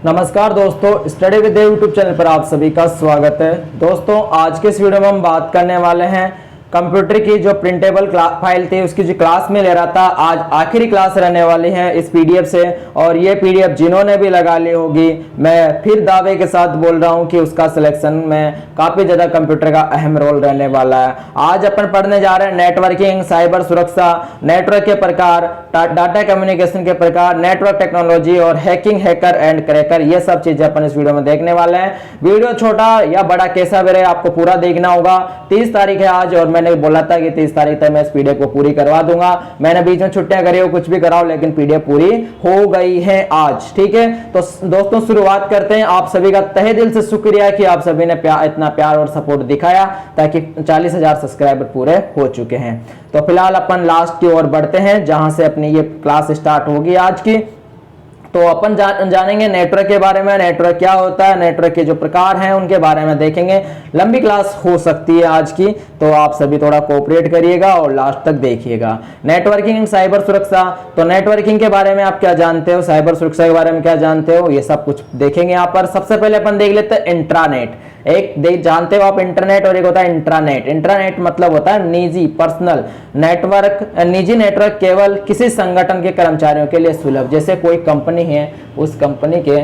नमस्कार दोस्तों, study with YouTube channel पर आप सभी का स्वागत है। दोस्तों, आज के इस वीडियो में हम बात करने वाले हैं कंप्यूटर की जो प्रिंटेबल फाइल थी उसकी जो क्लास में ले रहा था। आज आखिरी क्लास रहने वाली है इस पीडीएफ से, और ये पीडीएफ जिन्होंने भी लगा ली होगी, मैं फिर दावे के साथ बोल रहा हूँ कि उसका सिलेक्शन में काफी ज्यादा कंप्यूटर का अहम रोल रहने वाला है। आज अपन पढ़ने जा रहे हैं नेटवर्किंग, साइबर सुरक्षा, नेटवर्क के प्रकार, डाटा कम्युनिकेशन के प्रकार, नेटवर्क टेक्नोलॉजी और हैकिंग, हैकर एंड क्रैकर। ये सब चीजें अपन इस वीडियो में देखने वाले हैं। वीडियो छोटा या बड़ा कैसा भी रहे, आपको पूरा देखना होगा। 30 तारीख है आज, और मैंने बोला था कि 30 तारीख तक मैं इस पीडीएफ को पूरी करवा दूंगा। मैंने बीच में छुट्टियां करी हो, कुछ भी कराओ, लेकिन पीडीएफ पूरी हो गई है आज। ठीक है, तो दोस्तों शुरुआत करते हैं। आप सभी का तहे दिल से शुक्रिया कि आप सभी ने इतना प्यार और सपोर्ट दिखाया, ताकि 40,000 सब्सक्राइबर पूरे हो चुके हैं। तो फिलहाल अपन लास्ट की ओर बढ़ते हैं, जहां से अपनी ये क्लास स्टार्ट होगी आज की। तो अपन जानेंगे नेटवर्क के बारे में, नेटवर्क क्या होता है, नेटवर्क के जो प्रकार हैं उनके बारे में देखेंगे। लंबी क्लास हो सकती है आज की, तो आप सभी थोड़ा कोऑपरेट करिएगा और लास्ट तक देखिएगा। नेटवर्किंग एंड साइबर सुरक्षा, तो नेटवर्किंग के बारे में आप क्या जानते हो, साइबर सुरक्षा के बारे में क्या जानते हो, ये सब कुछ देखेंगे यहाँ पर। सबसे पहले अपन देख लेते हैं इंट्रानेट। जानते हो आप इंटरनेट, और एक होता है इंट्रानेट। इंट्रानेट मतलब होता है निजी, पर्सनल नेटवर्क। निजी नेटवर्क केवल किसी संगठन के कर्मचारियों के लिए सुलभ। जैसे कोई कंपनी है, उस कंपनी के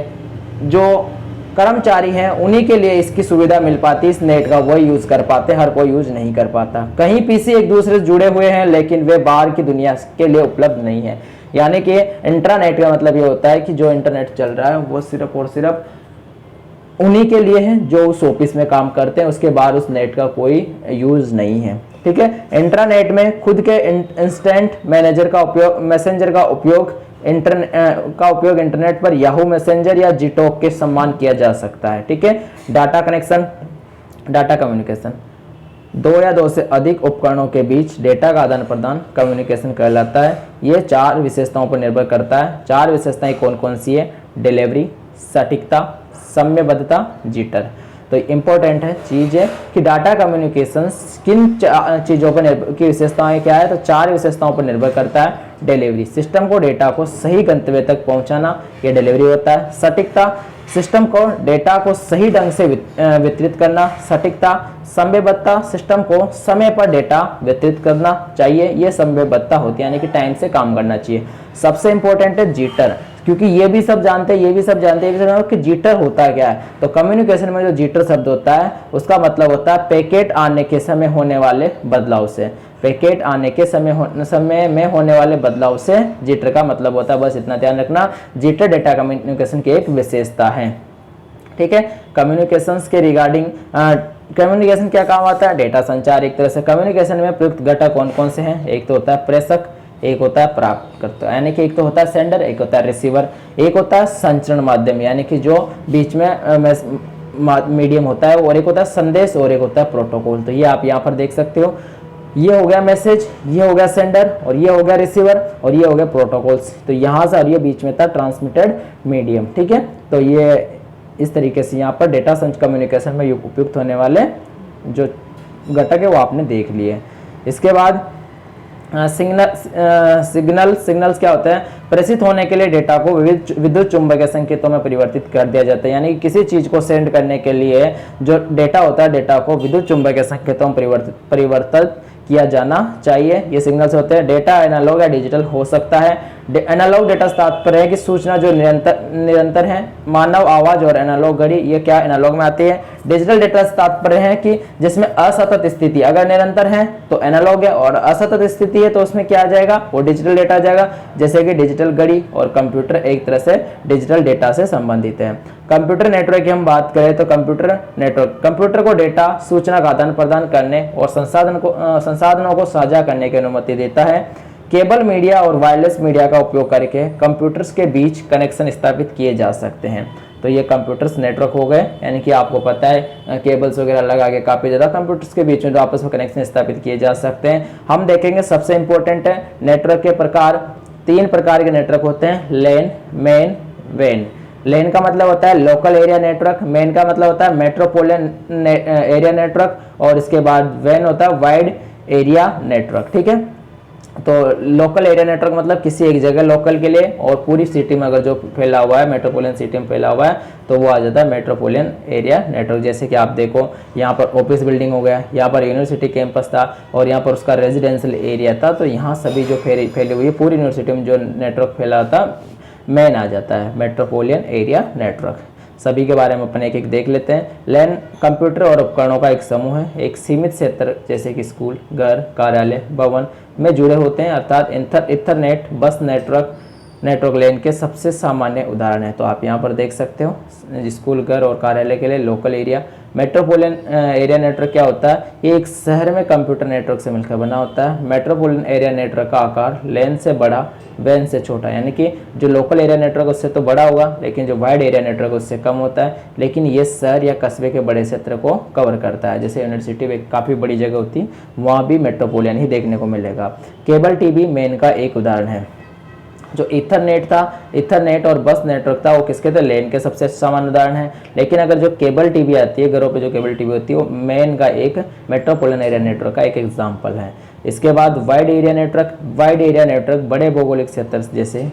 जो कर्मचारी हैं उन्हीं के लिए इसकी सुविधा मिल पाती, इस नेट का वही यूज कर पाते, हर कोई यूज नहीं कर पाता। कहीं पीसी एक दूसरे से जुड़े हुए हैं, लेकिन वे बाहर की दुनिया के लिए उपलब्ध नहीं है। यानी कि इंट्रानेट का मतलब ये होता है कि जो इंटरनेट चल रहा है वो सिर्फ और सिर्फ उन्हीं के लिए है जो उस ऑफिस में काम करते हैं, उसके बाद उस नेट का कोई यूज नहीं है। ठीक है, इंट्रानेट में खुद के इंस्टेंट मैसेंजर का उपयोग इंटरनेट पर याहू मैसेंजर या जीटॉक के समान किया जा सकता है। ठीक है, डाटा कनेक्शन, डाटा कम्युनिकेशन, दो या दो से अधिक उपकरणों के बीच डेटा का आदान प्रदान कम्युनिकेशन कहलाता है। ये 4 विशेषताओं पर निर्भर करता है। 4 विशेषताएं कौन कौन सी है? डिलीवरी, सटीकता, समयबद्धता, जिटर। तो इंपॉर्टेंट है चीज है कि डाटा कम्युनिकेशन किन चीजों पर की विशेषताएं क्या है, तो 4 विशेषताओं पर निर्भर करता है। डिलीवरी, सिस्टम को डेटा को सही गंतव्य तक पहुंचाना, यह डिलीवरी होता है। सटीकता, सिस्टम को डेटा को सही ढंग से वितरित करना, सटीकता। समयबद्धता, सिस्टम को समय पर डेटा वितरित करना चाहिए, यह समयबद्धता होती है, यानी कि टाइम से काम करना चाहिए। सबसे इंपॉर्टेंट है जिटर, क्योंकि ये भी सब जानते हैं कि जिटर होता क्या है। तो कम्युनिकेशन में जो जिटर शब्द होता है उसका मतलब होता है पैकेट आने के समय होने वाले बदलाव से। पैकेट आने के समय में होने वाले बदलाव से जिटर का मतलब होता है। बस इतना ध्यान रखना, जिटर डेटा कम्युनिकेशन की एक विशेषता है। ठीक है, कम्युनिकेशंस के रिगार्डिंग कम्युनिकेशन क्या काम आता है? डेटा संचार। एक तरह से कम्युनिकेशन में प्रयुक्त घटक कौन कौन से हैं? एक तो होता है प्रेषक, एक होता है प्राप्तकर्ता, यानी कि एक तो होता है सेंडर, एक होता है रिसीवर, एक होता है संचरण माध्यम, यानी कि जो बीच में मीडियम होता है, और एक होता है संदेश, और एक होता है प्रोटोकॉल। तो ये आप यहाँ पर देख सकते हो, ये हो गया मैसेज, ये हो गया सेंडर, और ये हो गया रिसीवर, और ये हो गया प्रोटोकॉल्स। तो यहाँ से, और ये बीच में था ट्रांसमिटेड मीडियम। ठीक है, तो ये इस तरीके से यहाँ पर डेटा कम्युनिकेशन में उपयुक्त होने वाले जो घटक है वो आपने देख लिए। इसके बाद सिग्नल्स क्या होते हैं? प्रेषित होने के लिए डेटा को विद्युत चुंबकीय संकेतों में परिवर्तित कर दिया जाता है। यानी कि किसी चीज को सेंड करने के लिए जो डेटा होता है, डेटा को विद्युत चुंबकीय संकेतों में परिवर्तित किया जाना चाहिए। ये सिग्नल्स होते हैं। डेटा एनालॉग या डिजिटल हो सकता है। एनालॉग डेटा से तात्पर्य है कि सूचना जो निरंतर है, मानव आवाज और एनालॉग घड़ी, ये क्या एनालॉग में आती है। डिजिटल डेटा से तात्पर्य है कि जिसमें असतत स्थिति, अगर निरंतर है तो एनालॉग है, और असतत स्थिति है तो उसमें क्या आ जाएगा? वो डिजिटल डेटा आ जाएगा। जैसे कि डिजिटल घड़ी और कंप्यूटर एक तरह से डिजिटल डेटा से संबंधित है। कंप्यूटर नेटवर्क की हम बात करें तो कंप्यूटर नेटवर्क कंप्यूटर को डेटा, सूचना का आदान प्रदान करने और संसाधनों को साझा करने की अनुमति देता है। केबल मीडिया और वायरलेस मीडिया का उपयोग करके कंप्यूटर्स के बीच कनेक्शन स्थापित किए जा सकते हैं। तो ये कंप्यूटर्स नेटवर्क हो गए, यानी कि आपको पता है केबल्स वगैरह लगा के काफ़ी ज़्यादा कंप्यूटर्स के बीच में जो आपस में कनेक्शन स्थापित किए जा सकते हैं। हम देखेंगे सबसे इंपॉर्टेंट है नेटवर्क के प्रकार। 3 प्रकार के नेटवर्क होते हैं, लेन, मेन, वेन। लेन का मतलब होता है लोकल एरिया नेटवर्क, मेन का मतलब होता है मेट्रोपोलिटन एरिया नेटवर्क, और इसके बाद वेन होता है वाइड एरिया नेटवर्क। ठीक है, तो लोकल एरिया नेटवर्क मतलब किसी एक जगह लोकल के लिए, और पूरी सिटी में अगर जो फैला हुआ है, मेट्रोपोलियन सिटी में फैला हुआ है, तो वो आ जाता है मेट्रोपोलियन एरिया नेटवर्क। जैसे कि आप देखो यहाँ पर ऑफिस बिल्डिंग हो गया, यहाँ पर यूनिवर्सिटी कैंपस था, और यहाँ पर उसका रेजिडेंशियल एरिया था, तो यहाँ सभी जो फैली हुई है पूरी यूनिवर्सिटी में जो नेटवर्क फैला था, मेन आ जाता है मेट्रोपोलियन एरिया नेटवर्क। सभी के बारे में अपन एक एक देख लेते हैं। लैन कंप्यूटर और उपकरणों का एक समूह है, एक सीमित क्षेत्र जैसे कि स्कूल, घर, कार्यालय, भवन में जुड़े होते हैं, अर्थात इथरनेट बस नेटवर्क लैन के सबसे सामान्य उदाहरण है। तो आप यहाँ पर देख सकते हो स्कूल, घर और कार्यालय के लिए local area. Metropolitan area network क्या होता है, ये एक शहर में कंप्यूटर नेटवर्क से मिलकर बना होता है। मेट्रोपोलियन एरिया नेटवर्क का आकार लैन से बड़ा, वैन से छोटा, यानी कि जो लोकल एरिया नेटवर्क उससे तो बड़ा होगा, लेकिन जो वाइड एरिया नेटवर्क उससे कम होता है, लेकिन ये शहर या कस्बे के बड़े क्षेत्र को कवर करता है। जैसे यूनिवर्सिटी में काफ़ी बड़ी जगह होती है, वहाँ भी मेट्रोपोलियन ही देखने को मिलेगा। केबल टीवी मेन का एक उदाहरण है। जो इथरनेट और बस नेटवर्क था वो किसके थे, लैन के सबसे सामान्य उदाहरण है। लेकिन अगर जो केबल टीवी आती है, घरों पे जो केबल टीवी होती है, वो मेन का एक मेट्रोपोलियन एरिया नेटवर्क का एक एग्जाम्पल है। इसके बाद वाइड एरिया नेटवर्क बड़े भौगोलिक क्षेत्र जैसे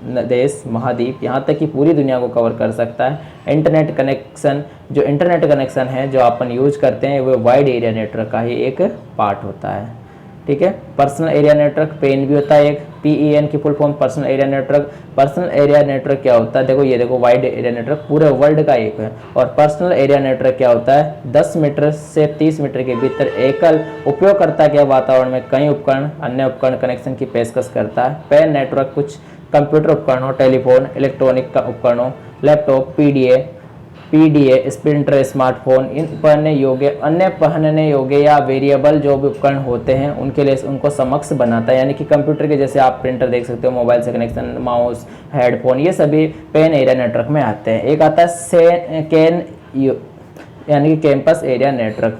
देश, महाद्वीप, यहाँ तक कि पूरी दुनिया को कवर कर सकता है। इंटरनेट कनेक्शन है जो अपन यूज करते हैं, वो वाइड एरिया नेटवर्क का ही एक पार्ट होता है। ठीक है। पर्सनल एरिया नेटवर्क, पेन भी होता है एक, PEN की full form personal area network. Personal area network क्या होता है, देखो ये देखो वाइड एरिया नेटवर्क पूरे वर्ल्ड का एक है, और पर्सनल एरिया नेटवर्क क्या होता है, 10 मीटर से 30 मीटर के भीतर एकल उपयोगकर्ता के वातावरण में कई अन्य उपकरण कनेक्शन की पेशकश करता है। पेन नेटवर्क कुछ कंप्यूटर उपकरणों, टेलीफोन, इलेक्ट्रॉनिक उपकरणों, लैपटॉप, PDA, स्प्रिंटर, स्मार्टफोन, अन्य पहनने योग्य या वेरिएबल जो भी उपकरण होते हैं उनके लिए उनको सक्षम बनाता है। यानी कि कंप्यूटर के जैसे आप प्रिंटर देख सकते हो, मोबाइल से कनेक्शन, माउस, हेडफोन, ये सभी पेन एरिया नेटवर्क में आते हैं। एक आता है यानी कि कैंपस एरिया नेटवर्क।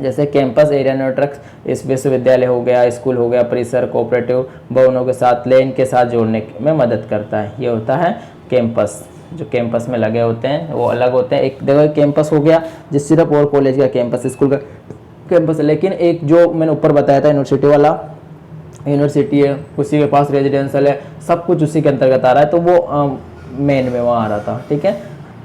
जैसे कैंपस एरिया नेटवर्क इस विश्वविद्यालय हो गया, स्कूल हो गया, परिसर, कोऑपरेटिव भवनों के साथ लैन के साथ जोड़ने में मदद करता है। ये होता है कैंपस। जो कैंपस में लगे होते हैं वो अलग होते हैं। एक देखो कैंपस हो गया जिस सिर्फ और कॉलेज का कैंपस, स्कूल का कैंपस है। लेकिन एक जो मैंने ऊपर बताया था यूनिवर्सिटी वाला, यूनिवर्सिटी है, उसी के पास रेजिडेंशियल है, सब कुछ उसी के अंतर्गत आ रहा है, तो वो मेन में वहाँ आ रहा था। ठीक है।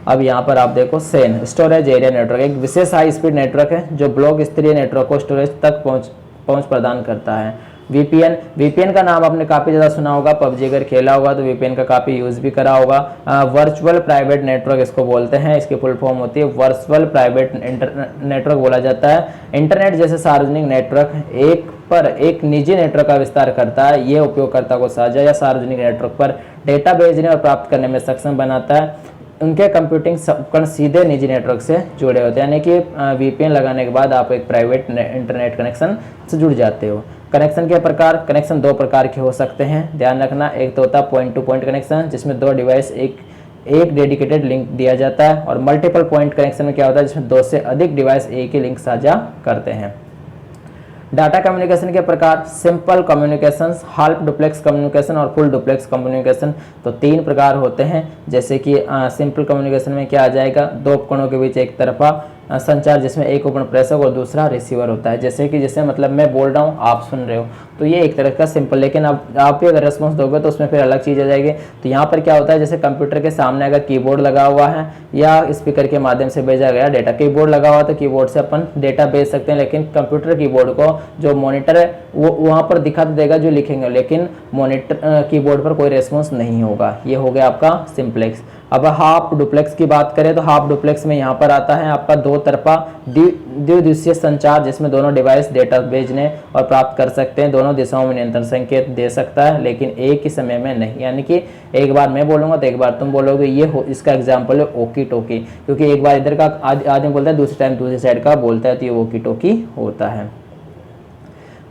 अब यहाँ पर आप देखो सेन स्टोरेज एरिया नेटवर्क, एक विशेष हाई स्पीड नेटवर्क है जो ब्लॉक स्तरीय नेटवर्क को स्टोरेज तक पहुँच प्रदान करता है। VPN का नाम आपने काफ़ी ज़्यादा सुना होगा, पबजी अगर खेला होगा तो VPN का काफ़ी यूज़ भी करा होगा। वर्चुअल प्राइवेट नेटवर्क इसको बोलते हैं, इसकी फुल फॉर्म होती है वर्चुअल प्राइवेट नेटवर्क बोला जाता है। इंटरनेट जैसे सार्वजनिक नेटवर्क एक निजी नेटवर्क का विस्तार करता है। ये उपयोगकर्ता को साझा या सार्वजनिक नेटवर्क पर डेटा भेजने और प्राप्त करने में सक्षम बनाता है। उनके कंप्यूटिंग उपकरण सीधे निजी नेटवर्क से जुड़े होते हैं, यानी कि VPN लगाने के बाद आप एक प्राइवेट इंटरनेट कनेक्शन से जुड़ जाते हो। कनेक्शन के प्रकार, कनेक्शन दो प्रकार के हो सकते हैं, ध्यान रखना। एक तो होता है पॉइंट टू पॉइंट कनेक्शन जिसमें दो डिवाइस एक डेडिकेटेड लिंक दिया जाता है, और मल्टीपल पॉइंट कनेक्शन में क्या होता है जिसमें दो से अधिक डिवाइस एक ही लिंक साझा करते हैं। डाटा कम्युनिकेशन के प्रकार, simple communication, half duplex communication और फुल डुप्लेक्स कम्युनिकेशन। तो तीन प्रकार होते हैं। जैसे कि सिंपल कम्युनिकेशन में क्या आ जाएगा, दो उपकरणों के बीच एक तरफा संचार जिसमें एक उपकरण प्रेषक और दूसरा रिसीवर होता है। जैसे मतलब मैं बोल रहा हूँ, आप सुन रहे हो, तो ये एक तरह का सिंपल। लेकिन अब आप भी अगर रेस्पॉन्स दोगे तो उसमें फिर अलग चीज़ आ जाएगी। तो यहाँ पर क्या होता है, जैसे कंप्यूटर के सामने अगर कीबोर्ड लगा हुआ है या स्पीकर के माध्यम से भेजा गया डेटा, कीबोर्ड लगा हुआ तो कीबोर्ड से अपन डेटा भेज सकते हैं, लेकिन कंप्यूटर कीबोर्ड को जो मॉनिटर है वो वहाँ पर दिखा देगा जो लिखेंगे, लेकिन मॉनिटर कीबोर्ड पर कोई रेस्पॉन्स नहीं होगा। ये हो गया आपका सिंप्लेक्स। अब हाफ डुप्लेक्स की बात करें तो हाफ डुप्लेक्स में यहाँ पर आता है आपका दो तरफा द्विदिशीय संचार जिसमें दोनों डिवाइस डेटा भेजने और प्राप्त कर सकते हैं, दोनों दिशाओं में नियंत्रण संकेत दे सकता है, लेकिन एक ही समय में नहीं। यानी कि एक बार मैं बोलूँगा तो एक बार तुम बोलोगे। इसका एग्जाम्पल है ओकी टोकी, क्योंकि एक बार इधर का आदमी बोलता है, दूसरे टाइम दूसरी साइड का बोलता है, तो ये ओकी टोकी होता है।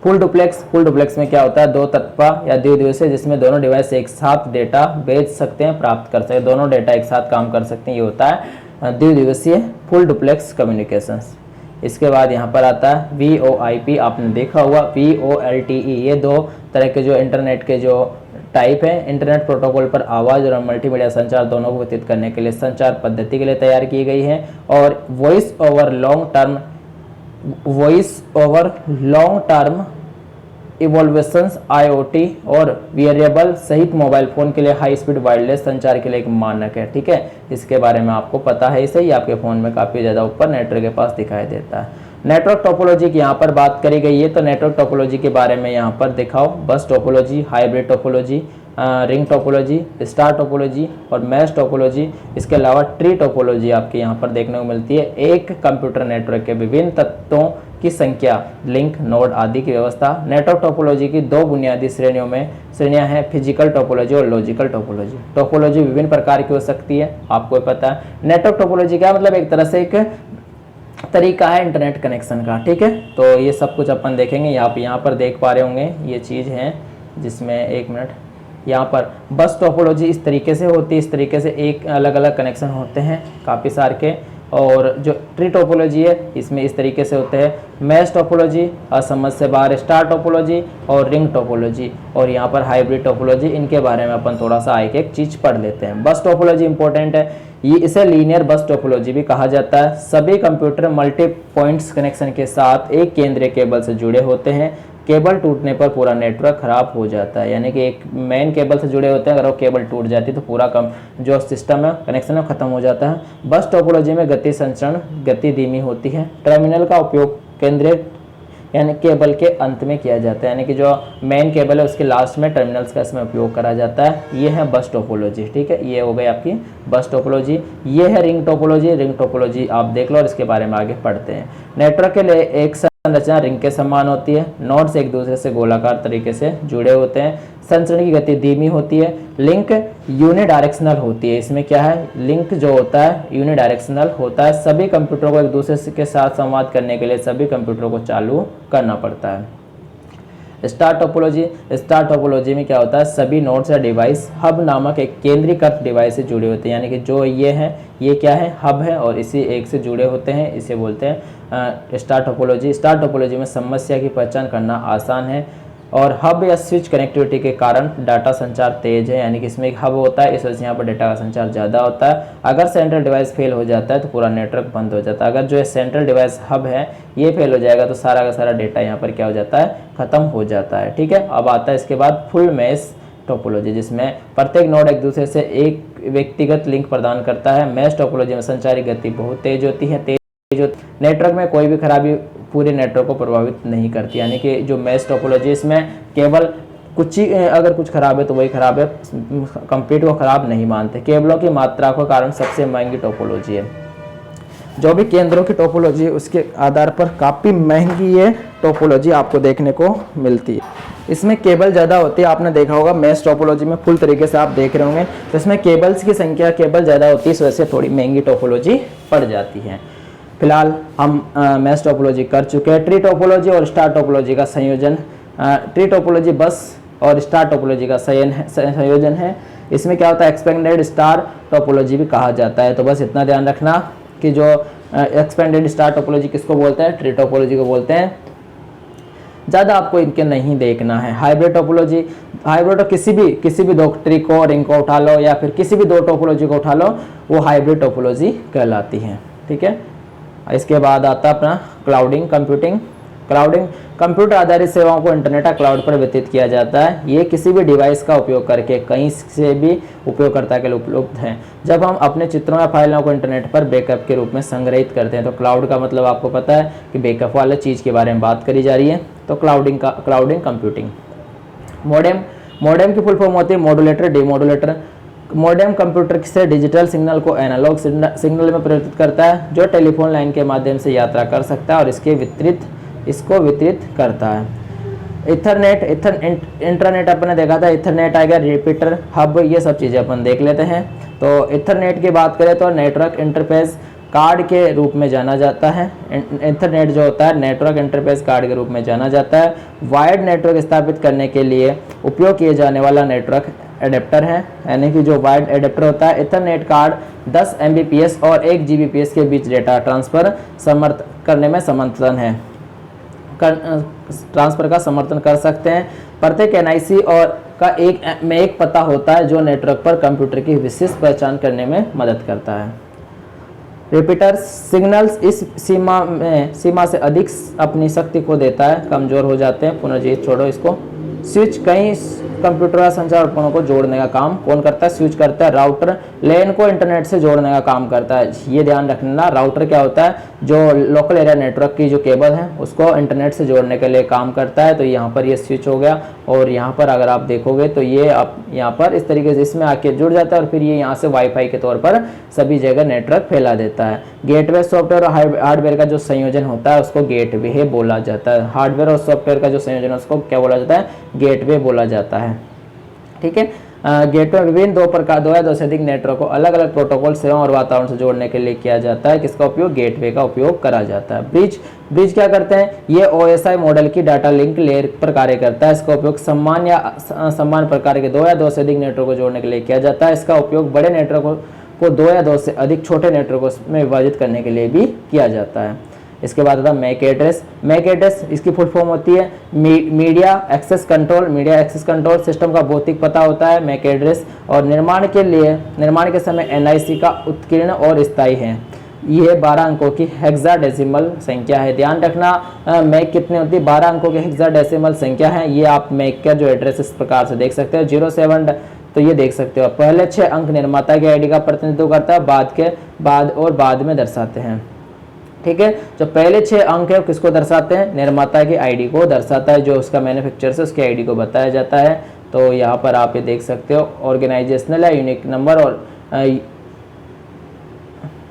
फुल डुप्लेक्स में क्या होता है, दो तरफा या द्विदिशीय जिसमें दोनों डिवाइस एक साथ डेटा भेज सकते हैं, प्राप्त कर सकते हैं, दोनों डेटा एक साथ काम कर सकते हैं, ये होता है द्विदिशीय फुल डुप्लेक्स कम्युनिकेशंस। इसके बाद यहाँ पर आता है VoIP, आपने देखा होगा VoLTE। ये दो तरह के जो इंटरनेट के जो टाइप है, इंटरनेट प्रोटोकॉल पर आवाज़ और मल्टीमीडिया संचार दोनों को व्यतीत करने के लिए संचार पद्धति के लिए तैयार की गई है। और voice over long term evolutions IoT और वेरिएबल सहित मोबाइल फ़ोन के लिए हाई स्पीड वायरलेस संचार के लिए एक मानक है। ठीक है, इसके बारे में आपको पता है, इसे ही आपके फ़ोन में काफ़ी ज़्यादा ऊपर नेटवर्क के पास दिखाई देता है। नेटवर्क टोपोलॉजी की यहाँ पर बात करी गई है, तो नेटवर्क टोपोलॉजी के बारे में यहाँ पर दिखाओ बस topology, hybrid topology, ring topology, star topology और मैश टोपोलॉजी। इसके अलावा ट्री टोपोलॉजी आपके यहाँ पर देखने को मिलती है। एक कंप्यूटर नेटवर्क के विभिन्न तत्वों की संख्या, लिंक, नोड आदि की व्यवस्था। नेटवर्क टोपोलॉजी की दो बुनियादी श्रेणियां हैं, फिजिकल टोपोलॉजी और लॉजिकल टोपोलॉजी। टोपोलॉजी विभिन्न प्रकार की हो सकती है, आपको पता है। नेटवर्क टोपोलॉजी क्या मतलब, एक तरह से एक तरीका है इंटरनेट कनेक्शन का। ठीक है, तो ये सब कुछ अपन देखेंगे। आप यहाँ पर देख पा रहे होंगे ये चीज़ है जिसमें, एक मिनट, यहाँ पर बस टोपोलॉजी इस तरीके से होती है, इस तरीके से एक अलग अलग कनेक्शन होते हैं काफ़ी सारे के। और जो ट्री टोपोलॉजी है इसमें इस तरीके से होते हैं, मैश टोपोलॉजी, असमझ से बाहर, स्टार टोपोलॉजी और रिंग टोपोलॉजी, और यहाँ पर हाइब्रिड टोपोलॉजी। इनके बारे में अपन थोड़ा सा एक एक चीज़ पढ़ लेते हैं। बस टोपोलॉजी इंपॉर्टेंट है, ये इसे लीनियर बस टोपोलॉजी भी कहा जाता है। सभी कंप्यूटर मल्टी पॉइंट्स कनेक्शन के साथ एक केंद्रीय केबल से जुड़े होते हैं। केबल टूटने पर पूरा नेटवर्क खराब हो जाता है, यानी कि एक मेन केबल से जुड़े होते हैं, अगर वो केबल टूट जाती है तो पूरा जो सिस्टम है कनेक्शन है खत्म हो जाता है। बस टोपोलॉजी में गति संचरण गति धीमी होती है। टर्मिनल का उपयोग केंद्रीय यानी केबल के अंत में किया जाता है, यानी कि जो मेन केबल है उसके लास्ट में टर्मिनल्स का इसमें उपयोग करा जाता है। ये है बस टोपोलॉजी। ठीक है, ये हो गई आपकी बस टोपोलॉजी। ये है रिंग टोपोलॉजी। रिंग टोपोलॉजी आप देख लो और इसके बारे में आगे पढ़ते हैं। नेटवर्क के लिए एक संरचना रिंग के समान होती है। नोड्स एक दूसरे से गोलाकार तरीके से जुड़े होते हैं। संचरण की गति धीमी होती है। लिंक यूनिडायरेक्शनल होती है। इसमें क्या है, लिंक जो होता है यूनिडायरेक्शनल होता है। सभी कंप्यूटरों को एक दूसरे के साथ संवाद करने के लिए सभी कंप्यूटरों को चालू करना पड़ता है। स्टार टोपोलॉजी, स्टार टोपोलॉजी में क्या होता है, सभी नोड्स या डिवाइस हब नामक एक केंद्रीकृत डिवाइस से जुड़े होते हैं, यानी कि जो ये है ये क्या है, हब है और इसी एक से जुड़े होते हैं, इसे बोलते हैं स्टार टोपोलॉजी। स्टार टोपोलॉजी में समस्या की पहचान करना आसान है और हब या स्विच कनेक्टिविटी के कारण डाटा संचार तेज है, यानी कि इसमें एक हब होता है, इस वजह से यहाँ पर डाटा का संचार ज़्यादा होता है। अगर सेंट्रल डिवाइस फेल हो जाता है तो पूरा नेटवर्क बंद हो जाता है। अगर जो सेंट्रल डिवाइस हब है ये फेल हो जाएगा तो सारा का सारा डेटा यहाँ पर क्या हो जाता है, ख़त्म हो जाता है। ठीक है, अब आता है इसके बाद फुल मैश टोपोलॉजी, जिसमें प्रत्येक नोड एक दूसरे से एक व्यक्तिगत लिंक प्रदान करता है। मैश टोपोलॉजी में संचारी गति बहुत तेज होती है। नेटवर्क में कोई भी खराबी पूरे नेटवर्क को प्रभावित नहीं करती, यानी कि जो मैश टोपोलॉजी इसमें केवल कुछ ही अगर कुछ खराब है तो वही खराब है, कंप्लीट को खराब नहीं मानते। केबलों की मात्रा के कारण सबसे महंगी टोपोलॉजी है। जो भी केंद्रों की टोपोलॉजी है उसके आधार पर काफ़ी महंगी ये टोपोलॉजी आपको देखने को मिलती है। इसमें केबल ज़्यादा होती है, आपने देखा होगा मैश टोपोलॉजी में फुल तरीके से आप देख रहे होंगे, तो इसमें केबल्स की संख्या केबल ज़्यादा होती है, इस वजह से थोड़ी महंगी टोपोलॉजी पड़ जाती है। फिलहाल हम मैश टोपोलॉजी कर चुके हैं। ट्री टोपोलॉजी और स्टार टोपोलॉजी का संयोजन, ट्री टोपोलॉजी बस और स्टार टोपोलॉजी का संयोजन है। इसमें क्या होता है, एक्सपेंडेड स्टार टोपोलॉजी भी कहा जाता है। तो बस इतना ध्यान रखना कि जो एक्सपेंडेड स्टार टोपोलॉजी किसको बोलते हैं, ट्री टोपोलॉजी को बोलते हैं। ज़्यादा आपको इनके नहीं देखना है। हाइब्रिड टोपोलॉजी, हाइब्रिड किसी भी दो ट्री को, रिंग को उठा लो या फिर किसी भी दो टोपोलॉजी को उठा लो, वो हाइब्रिड टोपोलॉजी कहलाती है। ठीक है, इसके बाद आता है अपना क्लाउडिंग कंप्यूटिंग। क्लाउडिंग कंप्यूटर आधारित सेवाओं को इंटरनेट या क्लाउड पर व्यतीत किया जाता है। ये किसी भी डिवाइस का उपयोग करके कहीं से भी उपयोगकर्ता के लिए उपलब्ध हैं। जब हम अपने चित्रों या फाइलों को इंटरनेट पर बैकअप के रूप में संग्रहित करते हैं, तो क्लाउड का मतलब आपको पता है कि बैकअप वाले चीज़ के बारे में बात करी जा रही है। तो क्लाउडिंग कंप्यूटिंग। मॉडेम की फुल फॉर्म होती है मॉड्यूलेटर, डिमॉड्यूलेटर। मॉडेम कंप्यूटर से डिजिटल सिग्नल को एनालॉग सिग्नल में परिवर्तित करता है, जो टेलीफोन लाइन के माध्यम से यात्रा कर सकता है और इसको वितरित करता है। इंटरनेट अपने देखा था, इथरनेट आएगा, रिपीटर, हब, ये सब चीज़ें अपन देख लेते हैं। तो इथरनेट की बात करें तो नेटवर्क इंटरफेस कार्ड के रूप में जाना जाता है। इंटरनेट जो होता है नेटवर्क इंटरफेस कार्ड के रूप में जाना जाता है। वायर्ड नेटवर्क स्थापित करने के लिए उपयोग किए जाने वाला नेटवर्क एडेप्टर है, यानी कि जो वायर्ड एडेप्टर होता है। इथरनेट कार्ड 10 Mbps और 1 Gbps के बीच डेटा ट्रांसफर करने में समर्थन है, ट्रांसफर का समर्थन कर सकते हैं। प्रत्येक NIC और का एक पता होता है जो नेटवर्क पर कंप्यूटर की विशिष्ट पहचान करने में मदद करता है। रिपीटर सिग्नल्स इस सीमा से अधिक अपनी शक्ति खो देता है, कमजोर हो जाते हैं। पुनर्जीवित छोड़ो इसको। स्विच कई कंप्यूटर या संचार उपकरणों को जोड़ने का काम कौन करता है? स्विच करता है। राउटर लैन को इंटरनेट से जोड़ने का काम करता है। ये ध्यान रखना, राउटर क्या होता है? जो लोकल एरिया नेटवर्क की जो केबल है उसको इंटरनेट से जोड़ने के लिए काम करता है। तो यहाँ पर ये स्विच हो गया, और यहाँ पर अगर आप देखोगे तो ये आप यहाँ पर इस तरीके से इसमें आके जुड़ जाता है, और फिर ये यहाँ से वाईफाई के तौर पर सभी जगह नेटवर्क फैला देता है। गेटवे सॉफ्टवेयर और हार्डवेयर का जो संयोजन होता है उसको गेटवे बोला जाता है। हार्डवेयर और सॉफ्टवेयर का जो संयोजन है उसको क्या बोला जाता है? गेटवे बोला जाता है। ठीक है। गेटवे विभिन्न दो या दो से अधिक नेटवर्क को अलग अलग प्रोटोकॉल सेवाओं और वातावरण से जोड़ने के लिए किया जाता है। किसका उपयोग? गेटवे का उपयोग करा जाता है। ब्रिज क्या करते हैं? ये OSI मॉडल की डाटा लिंक लेयर पर कार्य करता है। इसका उपयोग समान प्रकार के दो या दो से अधिक नेटवर्क को जोड़ने के लिए किया जाता है। इसका उपयोग बड़े नेटवर्क को दो या दो से अधिक छोटे नेटवर्कों में विभाजित करने के लिए भी किया जाता है। इसके बाद आता है मैक एड्रेस। मैक एड्रेस इसकी फुल फॉर्म होती है मीडिया एक्सेस कंट्रोल सिस्टम का भौतिक पता होता है मैक एड्रेस, और निर्माण के समय NIC का उत्कीर्ण और स्थायी है। ये 12 अंकों की हेक्साडेसिमल संख्या है। ध्यान रखना, मैक कितने होती है? 12 अंकों की हेक्साडेसिमल संख्या है। ये आप मैक का जो एड्रेस इस प्रकार से देख सकते हो। 07 तो ये देख सकते हो, पहले 6 अंक निर्माता के आईडी का प्रतिनिधित्व करता है, बाद में दर्शाते हैं। ठीक है। जो पहले 6 अंक है किसको दर्शाते हैं? निर्माता की आईडी को दर्शाता है, जो उसका मैन्युफैक्चरर है उसकी आईडी को बताया जाता है। तो यहाँ पर आप ये देख सकते हो, ऑर्गेनाइजेशनल या यूनिक नंबर और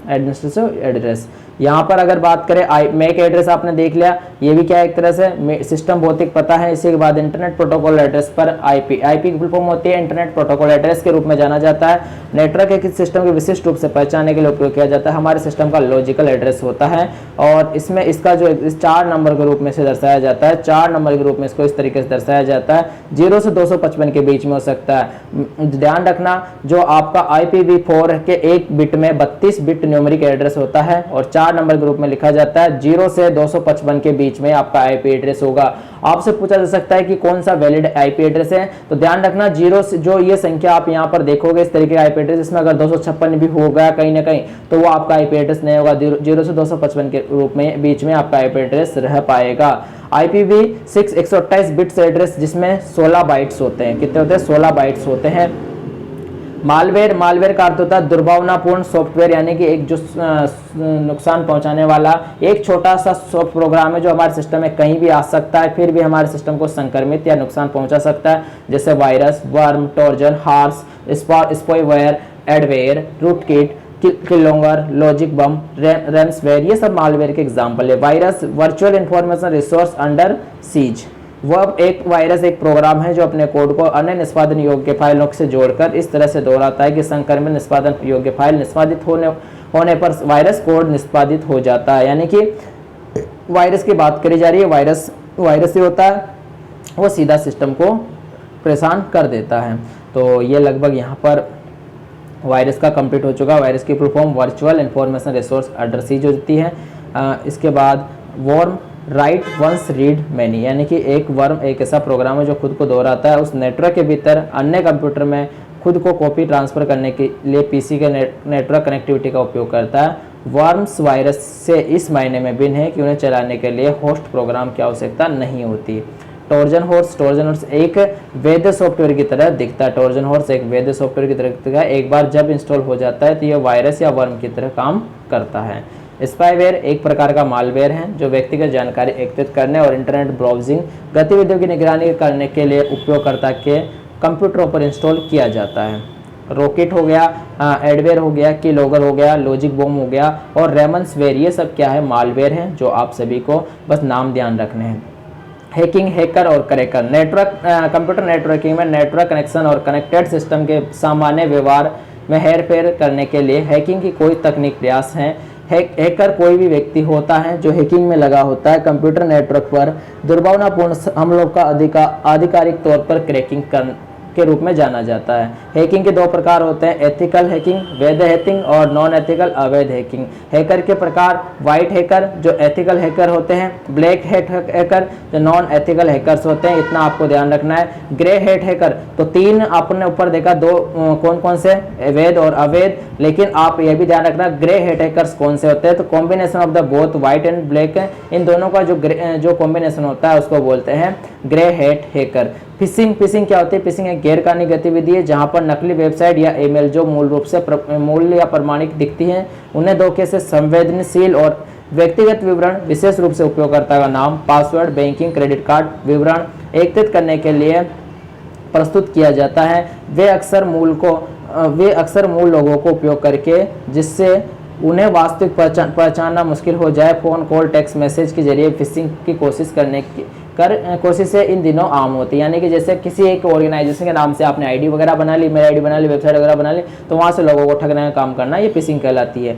एडमिनिस्ट्रेटिव एड्रेस। यहाँ पर अगर बात करें मैक एड्रेस आपने देख लिया, ये भी क्या एक तरह से सिस्टम भौतिक पता है। इसी के बाद इंटरनेट प्रोटोकॉल एड्रेस पर आईपी की फुल फॉर्म होती है इंटरनेट प्रोटोकॉल एड्रेस के रूप में जाना जाता है। नेटवर्क एक सिस्टम के विशिष्ट रूप से पहचानने के लिए उपयोग किया जाता है। हमारे सिस्टम का लॉजिकल एड्रेस होता है, और इसमें इसका जो इस 4 नंबर के रूप में से दर्शाया जाता है। 4 नंबर के रूप में इसको इस तरीके से दर्शाया जाता है। 0 से 255 के बीच में हो सकता है। ध्यान रखना, जो आपका IPv4 के 1 बिट में 32 बिट न्यूमेरिक एड्रेस होता है, और 4 नंबर के रूप में लिखा जाता है। 0 से 255 के बीच में आपका IP एड्रेस होगा। आपसे पूछा जा सकता है कि कौन सा वैलिड IP एड्रेस है, तो ध्यान रखना 0 से जो ये संख्या आप यहाँ पर देखोगे इस तरीके का IP एड्रेस, इसमें अगर 256 भी होगा कहीं ना कहीं तो वो आपका IP एड्रेस नहीं होगा। 0 से 255 के रूप में बीच में आपका IP एड्रेस रह पाएगा। IPv6 128 बिट्स एड्रेस जिसमें 16 बाइट्स होते हैं। कितने होते हैं? 16 बाइट्स होते हैं। मालवेयर का अर्थ होता है दुर्भावनापूर्ण सॉफ्टवेयर, यानी कि एक जो नुकसान पहुंचाने वाला एक छोटा सा सॉफ्ट प्रोग्राम है जो हमारे सिस्टम में कहीं भी आ सकता है, फिर भी हमारे सिस्टम को संक्रमित या नुकसान पहुंचा सकता है। जैसे virus, worm, Trojan, horse, spyware, adware, rootkit, keylogger, logic bomb, ransomware, ये सब मालवेयर के एग्जाम्पल है। Virus virtual information resource under siege, वह एक वायरस एक प्रोग्राम है जो अपने कोड को अन्य निष्पादन योग्य फाइलों से जोड़कर इस तरह से दोहराता है कि संक्रमित निष्पादन योग्य फाइल निष्पादित होने पर वायरस कोड निष्पादित हो जाता है। यानी कि वायरस की बात करी जा रही है, वायरस ही होता है, वो सीधा सिस्टम को परेशान कर देता है। तो ये लगभग यहाँ पर वायरस का कंप्लीट हो चुका। वायरस की full form virtual information resource address siege होती है। इसके बाद worm write once read many, यानी कि एक वर्म एक ऐसा प्रोग्राम है जो खुद को दोहराता है, उस नेटवर्क के भीतर अन्य कंप्यूटर में खुद को कॉपी ट्रांसफर करने के लिए पीसी के नेटवर्क कनेक्टिविटी का उपयोग करता है। वर्म्स वायरस से इस मायने में भिन्न है कि उन्हें चलाने के लिए होस्ट प्रोग्राम की आवश्यकता नहीं होती। ट्रोजन हॉर्स एक वैध सॉफ्टवेयर की तरह दिखता है। ट्रोजन हॉर्स एक वैध सॉफ्टवेयर की तरह दिखता है। एक बार जब इंस्टॉल हो जाता है तो यह वायरस या वर्म की तरह काम करता है। स्पाईवेयर एक प्रकार का मालवेयर है जो व्यक्तिगत जानकारी एकत्रित करने और इंटरनेट ब्राउजिंग गतिविधियों की निगरानी करने के लिए उपयोगकर्ता के कंप्यूटरों पर इंस्टॉल किया जाता है। रॉकेट हो गया, एडवेयर हो गया, कीलॉगर हो गया, लॉजिक बॉम्ब हो गया और रैमन्सवेयर, ये सब क्या है? मालवेयर हैं जो आप सभी को बस नाम ध्यान रखने हैं। हैकिंग, हैकर और क्रैकर। कंप्यूटर नेटवर्किंग में नेटवर्क कनेक्शन और कनेक्टेड सिस्टम के सामान्य व्यवहार में हेरफेर करने के लिए हैकिंग की कोई तकनीक प्रयास है। हैकर कोई भी व्यक्ति होता है जो हैकिंग में लगा होता है, कंप्यूटर नेटवर्क पर दुर्भावनापूर्ण हमलों का आधिकारिक तौर पर क्रैकिंग के रूप में जाना जाता है। हैकिंग के दो प्रकार होते हैं, एथिकल हैकिंग वैध हैकिंग और नॉन एथिकल अवैध हैकिंग। हैकर के प्रकार व्हाइट हैकर जो एथिकल हैकर होते हैं, ब्लैक हैट हैकर जो नॉन एथिकल हैकर्स होते हैं, इतना आपको ध्यान रखना है। ग्रे हैट हैकर तो तीन आपने ऊपर देखा, दो कौन कौन से, वैध और अवैध, लेकिन आप यह भी ध्यान रखना ग्रे हैट हैकर्स कौन से होते हैं, तो combination of the both white and black, इन दोनों का जो कॉम्बिनेशन होता है उसको बोलते हैं grey hat hacker. Phishing, phishing क्या होती है? फिशिंग एक गैर कानूनी गतिविधि है जहां पर नकली वेबसाइट या ईमेल जो मूल रूप से मूल्य या प्रमाणिक दिखती हैं, उन्हें धोखे से संवेदनशील और व्यक्तिगत विवरण, विशेष रूप से उपयोगकर्ता का नाम, पासवर्ड, बैंकिंग, क्रेडिट कार्ड विवरण एकत्रित करने के लिए प्रस्तुत किया जाता है। वे अक्सर मूल लोगों को उपयोग करके जिससे उन्हें वास्तविक पहचानना मुश्किल हो जाए, फोन कॉल, टेक्स्ट मैसेज के जरिए फिशिंग की कोशिशें इन दिनों आम होती है। यानी कि जैसे किसी एक ऑर्गेनाइजेशन के नाम से आपने आईडी वगैरह बना ली, मेल आईडी बना ली, वेबसाइट वगैरह बना ली, तो वहाँ से लोगों को ठगने का काम करना, ये फिशिंग कहलाती है।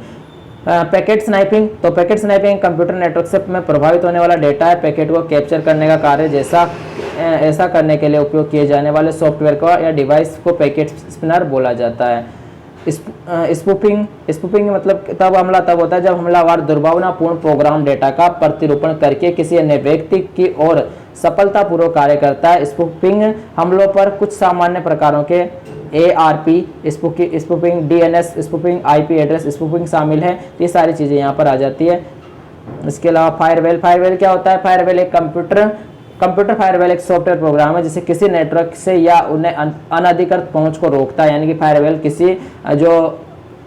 पैकेट स्नाइपिंग, तो पैकेट स्नाइपिंग कंप्यूटर नेटवर्क से में प्रभावित होने वाला डेटा है। पैकेट को कैप्चर करने का कार्य ऐसा करने के लिए उपयोग किए जाने वाले सॉफ्टवेयर को या डिवाइस को पैकेट स्पिनर बोला जाता है। स्पूफिंग मतलब तब होता है जब हमलावर दुर्भावनापूर्ण प्रोग्राम डेटा का प्रतिरूपण करके किसी अन्य व्यक्ति की ओर सफलतापूर्वक कार्य करता है। स्पूफिंग हमलों पर कुछ सामान्य प्रकारों के ARP spoofing, DNS spoofing, IP address spoofing शामिल है। ये सारी चीज़ें यहाँ पर आ जाती है। इसके अलावा फायरवेल क्या होता है? फायरवेल एक कंप्यूटर फायरवेल एक सॉफ्टवेयर प्रोग्राम है जिसे किसी नेटवर्क से या उन्हें अनधिकृत पहुंच को रोकता है। यानी कि फायरवेल किसी जो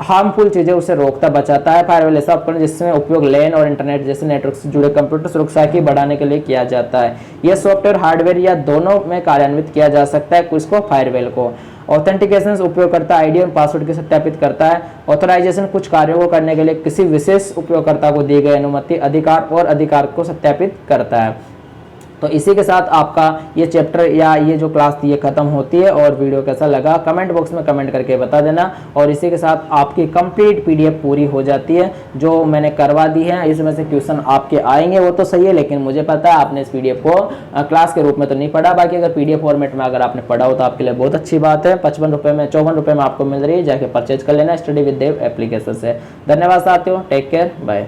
हार्मफुल चीज़ें उसे रोकता बचाता है। फायरवेल ऐसा उपकरण जिसमें उपयोग लैन और इंटरनेट जैसे नेटवर्क से जुड़े कंप्यूटर सुरक्षा की बढ़ाने के लिए किया जाता है। यह सॉफ्टवेयर हार्डवेयर या दोनों में कार्यान्वित किया जा सकता है। किसको? फायरवेल को। ऑथेंटिकेशन उपयोगकर्ता आईडी और पासवर्ड को सत्यापित करता है। ऑथराइजेशन कुछ कार्यों को करने के लिए किसी विशेष उपयोगकर्ता को दी गई अनुमति, अधिकार को सत्यापित करता है। तो इसी के साथ आपका ये चैप्टर या ये जो क्लास थी ये खत्म होती है। और वीडियो कैसा लगा कमेंट बॉक्स में कमेंट करके बता देना। और इसी के साथ आपकी कंप्लीट PDF पूरी हो जाती है जो मैंने करवा दी है। इसमें से क्वेश्चन आपके आएंगे वो तो सही है, लेकिन मुझे पता है आपने इस PDF को क्लास के रूप में तो नहीं पढ़ा। बाकी अगर PDF फॉर्मेट में अगर आपने पढ़ा हो तो आपके लिए बहुत अच्छी बात है। 54 रुपये में आपको मिल रही है, जाके परचेज कर लेना स्टडी विद देव एप्लीकेशन से। धन्यवाद साथियों, टेक केयर, बाय।